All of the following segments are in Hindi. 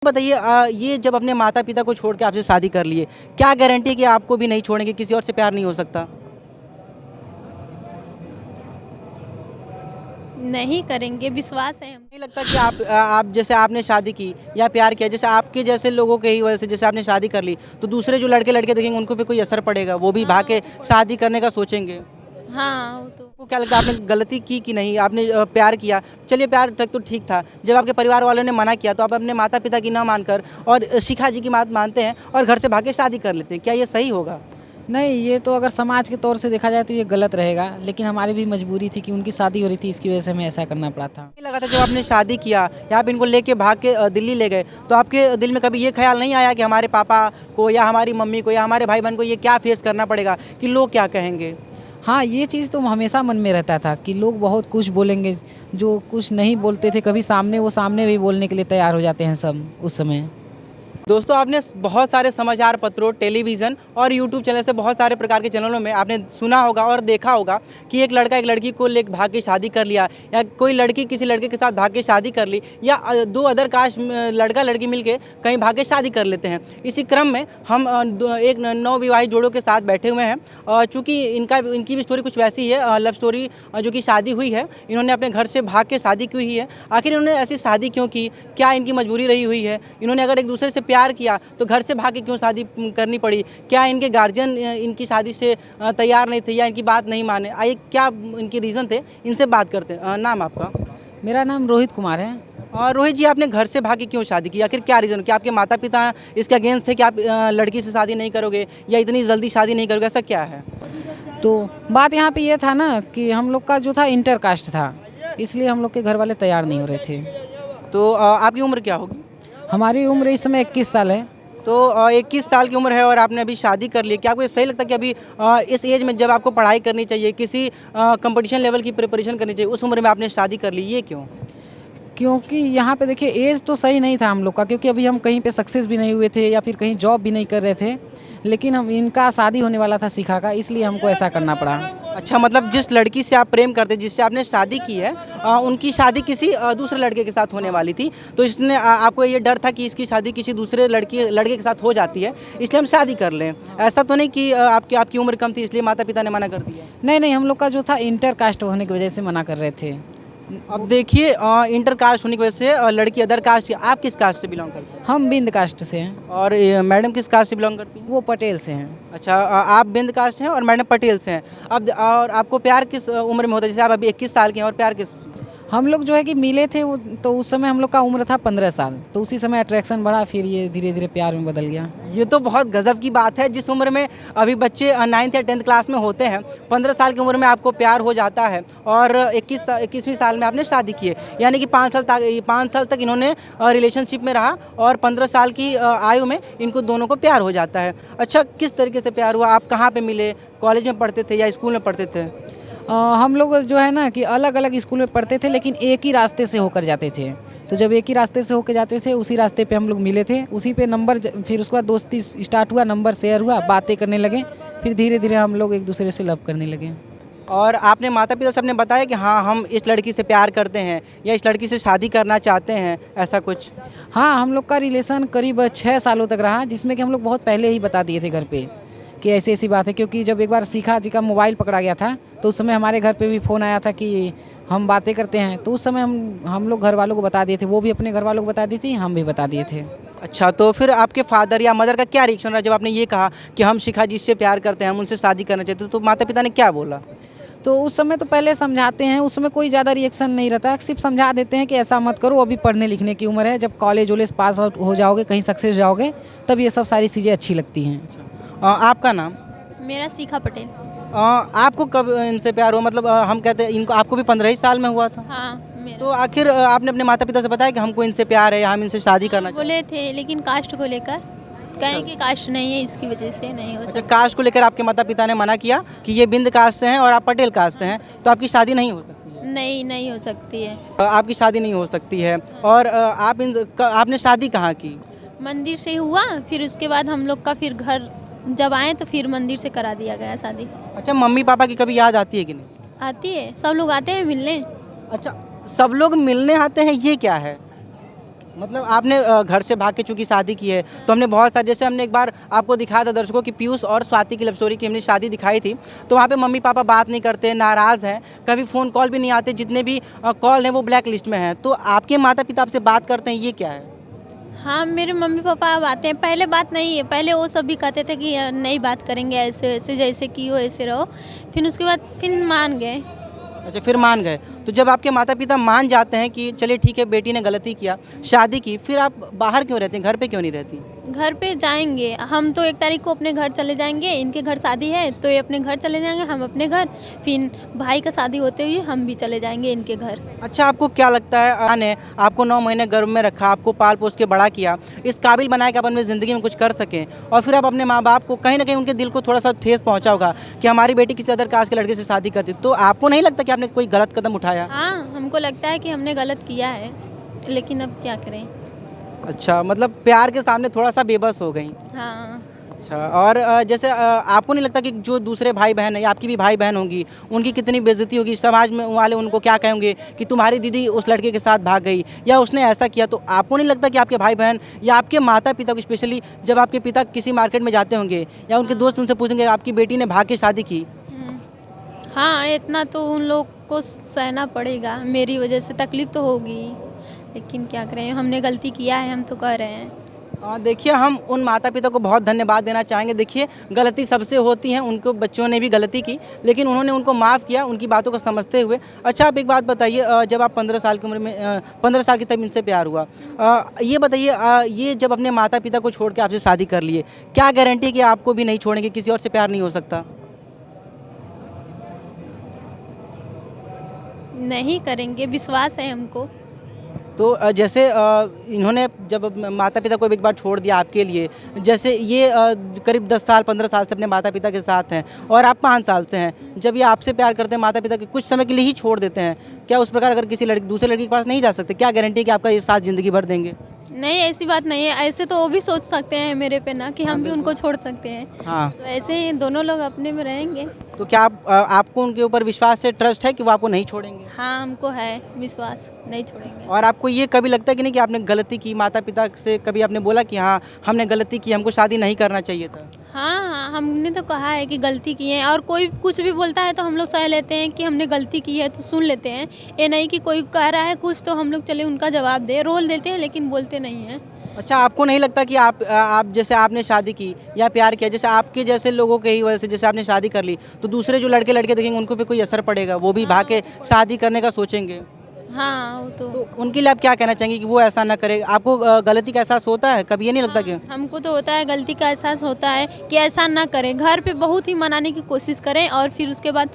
बताइए ये जब अपने माता पिता को छोड़ के आपसे शादी कर लिए, क्या गारंटी है कि आपको भी नहीं छोड़ेंगे, किसी और से प्यार नहीं हो सकता? नहीं करेंगे, विश्वास है हम। नहीं लगता कि आप जैसे आपने शादी की या प्यार किया, जैसे आपके जैसे लोगों के ही वजह से जैसे आपने शादी कर ली, तो दूसरे जो लड़के लड़के देखेंगे उनको पे कोई असर पड़ेगा, वो भी भाग के शादी करने का सोचेंगे। हाँ, वो तो आपको क्या लगता है आपने गलती की कि नहीं? आपने प्यार किया, चलिए प्यार तक तो ठीक था। जब आपके परिवार वालों ने मना किया तो आप अपने माता पिता की ना मानकर और शिखा जी की बात मानते हैं और घर से भाग के शादी कर लेते हैं, क्या ये सही होगा? नहीं, ये तो अगर समाज के तौर से देखा जाए तो ये गलत रहेगा, लेकिन हमारी भी मजबूरी थी कि उनकी शादी हो रही थी, इसकी वजह से हमें ऐसा करना पड़ा था। नहीं लगा था जब आपने शादी किया या आप इनको लेके भाग के दिल्ली ले गए, तो आपके दिल में कभी ये ख्याल नहीं आया कि हमारे पापा को या हमारी मम्मी को या हमारे भाई बहन को ये क्या फेस करना पड़ेगा, कि लोग क्या कहेंगे? हाँ, ये चीज़ तो हमेशा मन में रहता था कि लोग बहुत कुछ बोलेंगे, जो कुछ नहीं बोलते थे कभी सामने, वो सामने भी बोलने के लिए तैयार हो जाते हैं सब उस समय। दोस्तों, आपने बहुत सारे समाचार पत्रों, टेलीविज़न और यूट्यूब चैनल से बहुत सारे प्रकार के चैनलों में आपने सुना होगा और देखा होगा कि एक लड़का एक लड़की को लेकर भाग के शादी कर लिया, या कोई लड़की किसी लड़के के साथ भाग के शादी कर ली, या दो अदर कास्ट लड़का लड़की मिलके कहीं भाग के शादी कर लेते हैं। इसी क्रम में हम एक नवविवाहित जोड़ों के साथ बैठे हुए हैं। चूँकि इनकी भी स्टोरी कुछ वैसी है, लव स्टोरी, जो कि शादी हुई है। इन्होंने अपने घर से भाग के शादी की हुई है। आखिर इन्होंने ऐसी शादी क्यों की? क्या इनकी मजबूरी रही हुई है? इन्होंने अगर एक दूसरे से प्यार किया तो घर से भाग के क्यों शादी करनी पड़ी? क्या इनके गार्जियन इनकी शादी से तैयार नहीं थे या इनकी बात नहीं माने? आइए, क्या इनके रीज़न थे, इनसे बात करते हैं। नाम आपका? मेरा नाम रोहित कुमार है। और रोहित जी, आपने घर से भाग के क्यों शादी की? आखिर क्या रीज़न? क्या आपके माता पिता इसके अगेंस्ट थे कि आप लड़की से शादी नहीं करोगे या इतनी जल्दी शादी नहीं करोगे, ऐसा क्या है? तो बात यहाँ पे ये था ना कि हम लोग का जो था इंटर कास्ट था, इसलिए हम लोग के घर वाले तैयार नहीं हो रहे थे। तो आपकी उम्र क्या होगी? हमारी उम्र इस समय 21 साल है। तो 21 साल की उम्र है और आपने अभी शादी कर ली। क्या आपको ये सही लगता है कि अभी इस एज में जब आपको पढ़ाई करनी चाहिए, किसी कंपटीशन लेवल की प्रिपरेशन करनी चाहिए, उस उम्र में आपने शादी कर ली, ये क्यों? क्योंकि यहाँ पे देखिए एज तो सही नहीं था हम लोग का, क्योंकि अभी हम कहीं पे सक्सेस भी नहीं हुए थे या फिर कहीं जॉब भी नहीं कर रहे थे, लेकिन हम इनका शादी होने वाला था शिखा का, इसलिए हमको ऐसा करना पड़ा। अच्छा, मतलब जिस लड़की से आप प्रेम करते, जिससे आपने शादी की है, उनकी शादी किसी दूसरे लड़के के साथ होने वाली थी, तो इसने आपको ये डर था कि इसकी शादी किसी दूसरे लड़के के साथ हो जाती है, इसलिए हम शादी कर लें। ऐसा तो नहीं कि आपकी उम्र कम थी इसलिए माता पिता ने मना कर दिया? नहीं नहीं, हम लोग का जो था इंटर कास्ट होने की वजह से मना कर रहे थे। अब देखिए, इंटर कास्ट होने की वजह से लड़की अदर कास्ट, आप किस कास्ट से बिलोंग करते हैं? हम बिंद कास्ट से हैं। और मैडम किस कास्ट से बिलोंग करती हैं? वो पटेल से हैं। अच्छा, आप बिंद कास्ट हैं और मैडम पटेल से हैं। अब और आपको प्यार किस उम्र में होता है? जैसे आप अभी 21 साल के हैं और प्यार किस? हम लोग जो है कि मिले थे वो, तो उस समय हम लोग का उम्र था 15 साल, तो उसी समय अट्रैक्शन बढ़ा, फिर ये धीरे धीरे प्यार में बदल गया। ये तो बहुत गजब की बात है। जिस उम्र में अभी बच्चे 9th या 10th क्लास में होते हैं, 15 साल की उम्र में आपको प्यार हो जाता है और 21वीं साल में आपने शादी की है। यानी कि 5 साल तक इन्होंने रिलेशनशिप में रहा और 15 साल की आयु में इनको दोनों को प्यार हो जाता है। अच्छा, किस तरीके से प्यार हुआ? आप कहाँ पे मिले? कॉलेज में पढ़ते थे या स्कूल में पढ़ते थे? हम लोग जो है ना कि अलग अलग स्कूल में पढ़ते थे, लेकिन एक ही रास्ते से होकर जाते थे। तो जब एक ही रास्ते से होकर जाते थे, उसी रास्ते पे हम लोग मिले थे, उसी पे नंबर फिर उसके बाद दोस्ती स्टार्ट हुआ, नंबर शेयर हुआ, बातें करने लगे, फिर धीरे धीरे हम लोग एक दूसरे से लव करने लगे। और आपने माता पिता सबने बताया कि हाँ, हम इस लड़की से प्यार करते हैं या इस लड़की से शादी करना चाहते हैं, ऐसा कुछ? हाँ, हम लोग का रिलेशन करीब 6 सालों तक रहा, जिसमें कि हम लोग बहुत पहले ही बता दिए थे घर पे कि ऐसी ऐसी बात है। क्योंकि जब एक बार शिखा जी का मोबाइल पकड़ा गया था, तो उस समय हमारे घर पे भी फ़ोन आया था कि हम बातें करते हैं, तो उस समय हम लोग घर वालों को बता दिए थे, वो भी अपने घर वालों को बता दी थी, हम भी बता दिए थे। अच्छा, तो फिर आपके फादर या मदर का क्या रिएक्शन रहा जब आपने ये कहा कि हम शिखा जी से प्यार करते हैं, हम उनसे शादी करना चाहते हैं, तो माता पिता ने क्या बोला? तो उस समय तो पहले समझाते हैं, उस समय कोई ज़्यादा रिएक्शन नहीं रहता, सिर्फ समझा देते हैं कि ऐसा मत करो, अभी पढ़ने लिखने की उम्र है, जब कॉलेज वॉलेज पास आउट हो जाओगे, कहीं सक्सेस जाओगे, तब ये सब सारी चीज़ें अच्छी लगती हैं। आपका नाम? मेरा शिखा पटेल। आपको कब इनसे प्यार हुआ? मतलब हम कहते हैं इनको, आपको भी 15 ही साल में हुआ था? हाँ, मेरा तो आखिर आपने अपने माता पिता से बताया कि हमको इनसे प्यार है या हम इनसे शादी करना चाहते बोले थे, लेकिन कास्ट को लेकर कहें कि कास्ट नहीं है, इसकी वजह से नहीं हो हैं? अच्छा, सकता। कास्ट को लेकर आपके माता पिता ने मना किया कि ये बिंद कास्ट से हैं और आप पटेल कास्ट से हैं, तो आपकी शादी नहीं हो सकती है? नहीं, नहीं हो सकती है। आपकी शादी नहीं हो सकती है। और आपने शादी कहाँ की? मंदिर से हुआ, फिर उसके बाद हम लोग का फिर घर जब आए तो फिर मंदिर से करा दिया गया शादी। अच्छा, मम्मी पापा की कभी याद आती है कि नहीं? आती है, सब लोग आते हैं मिलने। अच्छा, सब लोग मिलने आते हैं, ये क्या है? मतलब आपने घर से भाग के चूंकि शादी की है, तो हमने बहुत सारे, जैसे हमने एक बार आपको दिखाया था दर्शकों की पीयूष और स्वाति की लव स्टोरी की हमने शादी दिखाई थी, तो वहाँ पे मम्मी पापा बात नहीं करते, नाराज़ हैं, कभी फ़ोन कॉल भी नहीं आते, जितने भी कॉल हैं वो ब्लैक लिस्ट में हैं। तो आपके माता पिता आपसे बात करते हैं, ये क्या है? हाँ, मेरे मम्मी पापा अब आते हैं, पहले बात नहीं है, पहले वो सब भी कहते थे कि नहीं बात करेंगे, ऐसे वैसे जैसे की हो ऐसे रहो। फिर उसके बाद फिर मान गए। अच्छा, फिर मान गए। तो जब आपके माता पिता मान जाते हैं कि चलिए ठीक है, बेटी ने गलती किया, शादी की, फिर आप बाहर क्यों रहती हैं, घर पे क्यों नहीं रहती? घर पे जाएंगे हम तो 1 तारीख को अपने घर चले जाएंगे, इनके घर शादी है तो ये अपने घर चले जाएंगे, हम अपने घर, फिर भाई का शादी होते हुए हम भी चले जाएंगे इनके घर। अच्छा, आपको क्या लगता है ने आपको 9 महीने गर्भ में रखा, आपको पाल पोस के बड़ा किया, इस काबिल बनाया कि आप अपनी ज़िंदगी में कुछ कर सकें, और फिर आप अपने माँ बाप को कहीं ना कहीं उनके दिल को थोड़ा सा ठेस पहुंचा होगा कि हमारी बेटी किसी अदर कास्ट के लड़के से शादी करती, तो आपको नहीं लगता कि आपने कोई गलत कदम उठाया? हाँ, हमको लगता है कि हमने गलत किया है, लेकिन अब क्या करें। अच्छा, मतलब प्यार के सामने थोड़ा सा बेबस हो गई। हाँ। अच्छा, और जैसे आपको नहीं लगता कि जो दूसरे भाई बहन है, आपकी भी भाई बहन होंगी, उनकी कितनी बेइज्जती होगी, समाज में वाले उनको क्या कहेंगे कि तुम्हारी दीदी उस लड़के के साथ भाग गई या उसने ऐसा किया, तो आपको नहीं लगता कि आपके भाई बहन या आपके माता पिता को, स्पेशली जब आपके पिता किसी मार्केट में जाते होंगे या उनके दोस्त उनसे पूछेंगे आपकी बेटी ने भाग के शादी की? हाँ, इतना तो उन लोग को सहना पड़ेगा, मेरी वजह से तकलीफ़ तो होगी, लेकिन क्या करें, हमने गलती किया है, हम तो कह रहे हैं। देखिए, हम उन माता पिता को बहुत धन्यवाद देना चाहेंगे। देखिए, गलती सबसे होती है, उनको बच्चों ने भी गलती की, लेकिन उन्होंने उनको माफ़ किया, उनकी बातों को समझते हुए। अच्छा, आप एक बात बताइए, जब आप 15 साल की उम्र में 15 साल की तब इनसे प्यार हुआ, ये बताइए, ये जब अपने माता पिता को छोड़ के आपसे शादी कर लिए, क्या गारंटी है कि आपको भी नहीं छोड़ेंगे, किसी और से प्यार नहीं हो सकता? नहीं करेंगे, विश्वास है हमको। तो जैसे इन्होंने जब माता पिता को एक बार छोड़ दिया आपके लिए, जैसे ये करीब 10 साल 15 साल से अपने माता पिता के साथ हैं और आप 5 साल से हैं, जब ये आपसे प्यार करते हैं, माता पिता के कुछ समय के लिए ही छोड़ देते हैं, क्या उस प्रकार अगर किसी दूसरे लड़की के पास नहीं जा सकते, क्या गारंटी है कि आपका ये साथ ज़िंदगी भर देंगे? नहीं, ऐसी बात नहीं है, ऐसे तो वो भी सोच सकते हैं मेरे पे ना कि हम भी उनको छोड़ सकते हैं। हाँ, तो ऐसे ही दोनों लोग अपने में रहेंगे। तो क्या आपको उनके ऊपर विश्वास है, ट्रस्ट है कि वो आपको नहीं छोड़ेंगे? हाँ, हमको है विश्वास, नहीं छोड़ेंगे। और आपको ये कभी लगता है कि नहीं कि आपने गलती की, माता पिता से कभी आपने बोला कि हाँ हमने गलती की, हमको शादी नहीं करना चाहिए था? हाँ, हमने तो कहा है कि गलती की है, और कोई कुछ भी बोलता है तो हम लोग सह लेते हैं कि हमने गलती की है तो सुन लेते हैं। ये नहीं कि कोई कह रहा है कुछ तो हम लोग चले उनका जवाब दे, रोल देते हैं लेकिन बोलते नहीं हैं। अच्छा, आपको नहीं लगता कि आप जैसे आपने शादी की या प्यार किया, जैसे आपके जैसे लोगों के ही वजह से जैसे आपने शादी कर ली, तो दूसरे जो लड़के देखेंगे उनको भी कोई असर पड़ेगा, वो भी भाग के शादी करने का सोचेंगे? हाँ, वो तो तो उनके लिए आप क्या कहना चाहेंगे कि वो ऐसा ना करे? आपको गलती का एहसास होता है, कभी ये नहीं लगता कि हमको तो होता है, गलती का एहसास होता है कि ऐसा ना करें। घर पे बहुत ही मनाने की कोशिश करें और फिर उसके बाद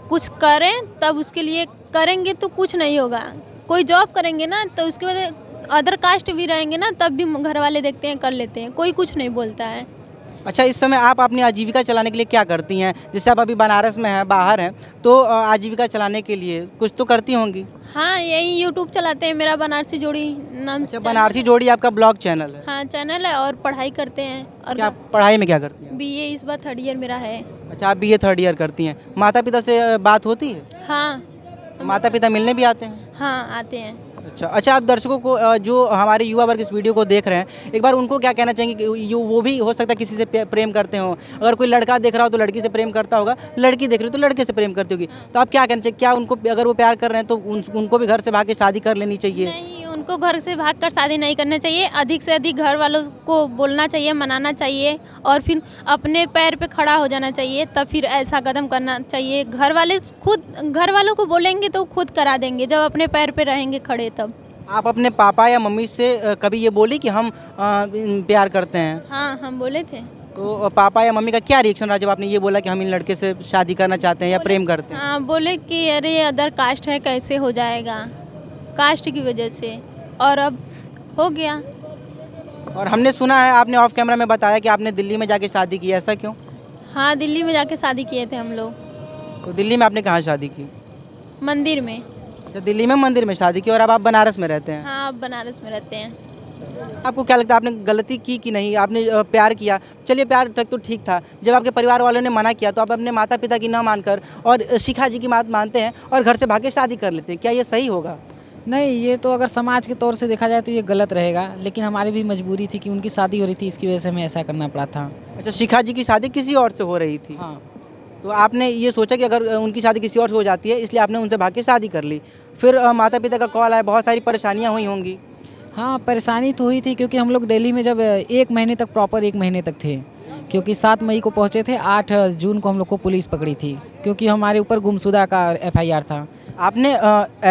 कुछ करें, तब उसके लिए करेंगे तो कुछ नहीं होगा। कोई जॉब करेंगे ना तो उसके बाद अदर कास्ट भी रहेंगे ना, तब भी घर वाले देखते हैं, कर लेते हैं, कोई कुछ नहीं बोलता है। अच्छा, इस समय आप अपनी आजीविका चलाने के लिए क्या करती हैं? जैसे आप अभी बनारस में हैं, बाहर हैं, तो आजीविका चलाने के लिए कुछ तो करती होंगी? हाँ, यही यूट्यूब चलाते हैं, मेरा बनारसी जोड़ी नाम से अच्छा, बनारसी जोड़ी आपका ब्लॉग चैनल है? हाँ, चैनल है, और पढ़ाई करते हैं। और क्या पढ़ाई में क्या करती हैं? बीए इस बार 3rd ईयर मेरा है। अच्छा, आप बीए 3rd ईयर करती हैं। माता पिता से बात होती है? हाँ। माता पिता मिलने भी आते हैं? हाँ, आते हैं। अच्छा, आप दर्शकों को जो हमारे युवा वर्ग इस वीडियो को देख रहे हैं, एक बार उनको क्या कहना चाहेंगे कि वो भी हो सकता है किसी से प्रेम करते हो, अगर कोई लड़का देख रहा हो तो लड़की से प्रेम करता होगा, लड़की देख रही हो तो लड़के से प्रेम करती होगी, तो आप क्या कहना चाहिए, क्या उनको अगर वो प्यार कर रहे हैं तो उनको भी घर से भाग के शादी कर लेनी चाहिए? नहीं, उनको घर से भागकर शादी नहीं करना चाहिए, अधिक से अधिक घर वालों को बोलना चाहिए, मनाना चाहिए, और फिर अपने पैर पे खड़ा हो जाना चाहिए, तब फिर ऐसा कदम करना चाहिए। घर वालों को बोलेंगे तो खुद करा देंगे, जब अपने पैर पे रहेंगे खड़े तब। आप अपने पापा या मम्मी से कभी ये बोली कि हम प्यार करते हैं? हाँ, हम बोले थे। तो पापा या मम्मी का क्या रिएक्शन रहा जब आपने ये बोला कि हम इन लड़के से शादी करना चाहते हैं या प्रेम करते हैं? हाँ, बोले कि अरे अदर कास्ट है, कैसे हो जाएगा, कास्ट की वजह से, और अब हो गया। और हमने सुना है, आपने ऑफ कैमरा में बताया कि आपने दिल्ली में जाके शादी की, ऐसा क्यों? हाँ, दिल्ली में जाके शादी किए थे हम लोग। तो दिल्ली में आपने कहाँ शादी की? मंदिर में। अच्छा, दिल्ली में मंदिर में शादी की, और अब आप बनारस में रहते हैं? हाँ, अब बनारस में रहते हैं। आपको क्या लगता है, आपने गलती की कि नहीं? आपने प्यार किया, चलिए प्यार तक तो ठीक था, जब आपके परिवार वालों ने मना किया तो आप अपने माता पिता की ना मानकर और शिखा जी की बात मानते हैं और घर से भाग के शादी कर लेते हैं, क्या ये सही होगा? नहीं, ये तो अगर समाज के तौर से देखा जाए तो ये गलत रहेगा, लेकिन हमारी भी मजबूरी थी कि उनकी शादी हो रही थी, इसकी वजह से हमें ऐसा करना पड़ा था। अच्छा, शिखा जी की शादी किसी और से हो रही थी। हाँ। तो आपने ये सोचा कि अगर उनकी शादी किसी और से हो जाती है, इसलिए आपने उनसे भाग के शादी कर ली। फिर माता पिता का कॉल आया, बहुत सारी परेशानियाँ हुई होंगी। हाँ, परेशानी तो हुई थी क्योंकि हम लोग दिल्ली में जब 1 महीने तक, प्रॉपर 1 महीने तक थे, क्योंकि 7 मई को पहुँचे थे, 8 जून को हम लोग को पुलिस पकड़ी थी, क्योंकि हमारे ऊपर गुमशुदा का FIR था। आपने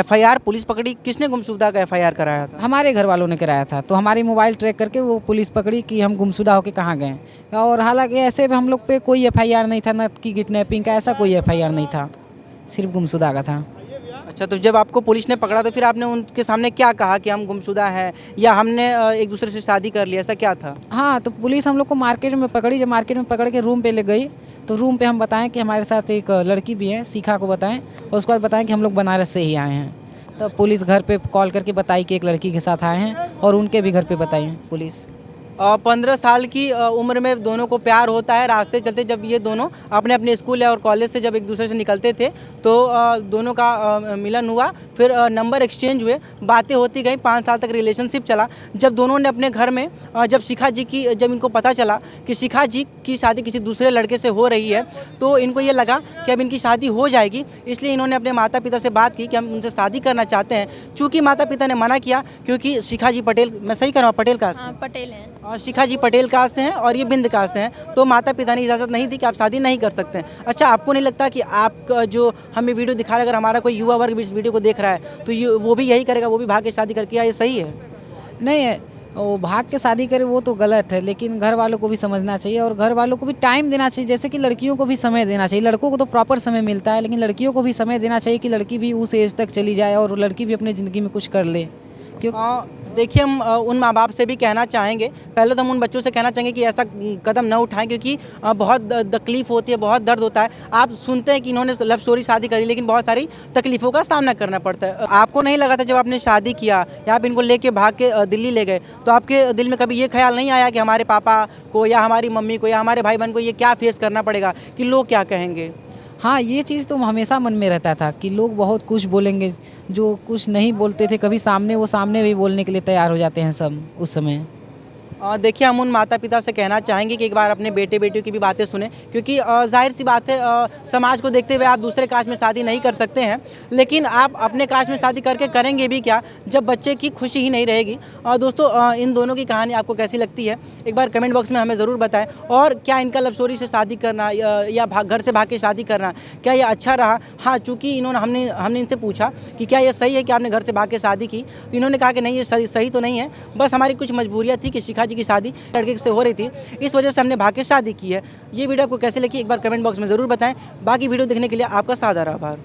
FIR पुलिस पकड़ी, किसने गुमशुदा का FIR कराया था? हमारे घर वालों ने कराया था, तो हमारी मोबाइल ट्रैक करके वो पुलिस पकड़ी कि हम गुमशुदा होकर कहाँ गए। और हालांकि ऐसे भी हम लोग पे कोई FIR नहीं था, न कि किडनैपिंग का, ऐसा कोई FIR नहीं था, सिर्फ गुमशुदा का था। अच्छा, तो जब आपको पुलिस ने पकड़ा तो फिर आपने उनके सामने क्या कहा कि हम गुमशुदा हैं या हमने एक दूसरे से शादी कर ली, ऐसा क्या था? हाँ, तो पुलिस हम लोग को मार्केट में पकड़ी, जब मार्केट में पकड़ के रूम पे ले गई, तो रूम पे हम बताएं कि हमारे साथ एक लड़की भी है, शिखा को बताएं, और उसके बाद बताएं कि हम लोग बनारस से ही आए हैं। तब पुलिस घर पे कॉल करके बताई कि एक लड़की के साथ आए हैं, और उनके भी घर पे बताई पुलिस। 15 साल की उम्र में दोनों को प्यार होता है। रास्ते चलते जब ये दोनों अपने अपने स्कूल और कॉलेज से जब एक दूसरे से निकलते थे तो दोनों का मिलन हुआ, फिर नंबर एक्सचेंज हुए, बातें होती गई, 5 साल तक रिलेशनशिप चला। जब दोनों ने अपने घर में जब इनको पता चला कि शिखा जी की शादी किसी दूसरे लड़के से हो रही है, तो इनको ये लगा कि अब इनकी शादी हो जाएगी, इसलिए इन्होंने अपने माता पिता से बात की कि हम उनसे शादी करना चाहते हैं। चूँकि माता पिता ने मना किया, क्योंकि शिखा जी पटेल, मैं सही कर रहा हूँ, पटेल कास्ट हाँ, पटेल हैं। और शिखा जी पटेल कास्ट से हैं और ये बिंद कास्ट से हैं, तो माता पिता ने इजाज़त नहीं दी कि आप शादी नहीं कर सकते हैं। अच्छा, आपको नहीं लगता कि आप जो हमें वीडियो दिखा रहे हैं, अगर हमारा कोई युवा वर्ग इस वीडियो को देख रहा है तो वो भी यही करेगा, वो भी भाग के शादी करके, या ये सही है? नहीं है, वो भाग के शादी करे वो तो गलत है, लेकिन घर वालों को भी समझना चाहिए और घर वालों को भी टाइम देना चाहिए। जैसे कि लड़कियों को भी समय देना चाहिए, लड़कों को तो प्रॉपर समय मिलता है, लेकिन लड़कियों को भी समय देना चाहिए कि लड़की भी उस एज तक चली जाए और लड़की भी अपनी ज़िंदगी में कुछ कर ले। क्यों? देखिए, हम उन माँ बाप से भी कहना चाहेंगे, पहले तो हम उन बच्चों से कहना चाहेंगे कि ऐसा कदम न उठाएं, क्योंकि बहुत तकलीफ़ होती है, बहुत दर्द होता है। आप सुनते हैं कि इन्होंने लव स्टोरी शादी करी, लेकिन बहुत सारी तकलीफ़ों का सामना करना पड़ता है। आपको नहीं लगा था जब आपने शादी किया या आप इनको लेके भाग के दिल्ली ले गए, तो आपके दिल में कभी ये ख्याल नहीं आया कि हमारे पापा को या हमारी मम्मी को या हमारे भाई बहन को ये क्या फेस करना पड़ेगा, कि लोग क्या कहेंगे? हाँ, ये चीज़ तो हमेशा मन में रहता था कि लोग बहुत कुछ बोलेंगे, जो कुछ नहीं बोलते थे कभी सामने, वो सामने भी बोलने के लिए तैयार हो जाते हैं सब उस समय। देखिए, हम उन माता पिता से कहना चाहेंगे कि एक बार अपने बेटे बेटियों की भी बातें सुने, क्योंकि जाहिर सी बात है, समाज को देखते हुए आप दूसरे कास्ट में शादी नहीं कर सकते हैं, लेकिन आप अपने कास्ट में शादी करके करेंगे भी क्या जब बच्चे की खुशी ही नहीं रहेगी। दोस्तों, इन दोनों की कहानी आपको कैसी लगती है, एक बार कमेंट बॉक्स में हमें ज़रूर बताएं। और क्या इनका लव स्टोरी से शादी करना या घर से भाग के शादी करना, क्या ये अच्छा रहा? हाँ, चूँकि हमने इनसे पूछा कि क्या ये सही है कि आपने घर से भाग के शादी की, तो इन्होंने कहा कि नहीं, ये सही तो नहीं है, बस हमारी कुछ मजबूरियाँ थी कि शिखा की शादी लड़के से हो रही थी, इस वजह से हमने भाग के शादी की है। ये वीडियो आपको कैसे लगी, एक बार कमेंट बॉक्स में ज़रूर बताएं। बाकी वीडियो देखने के लिए आपका सादर आभार।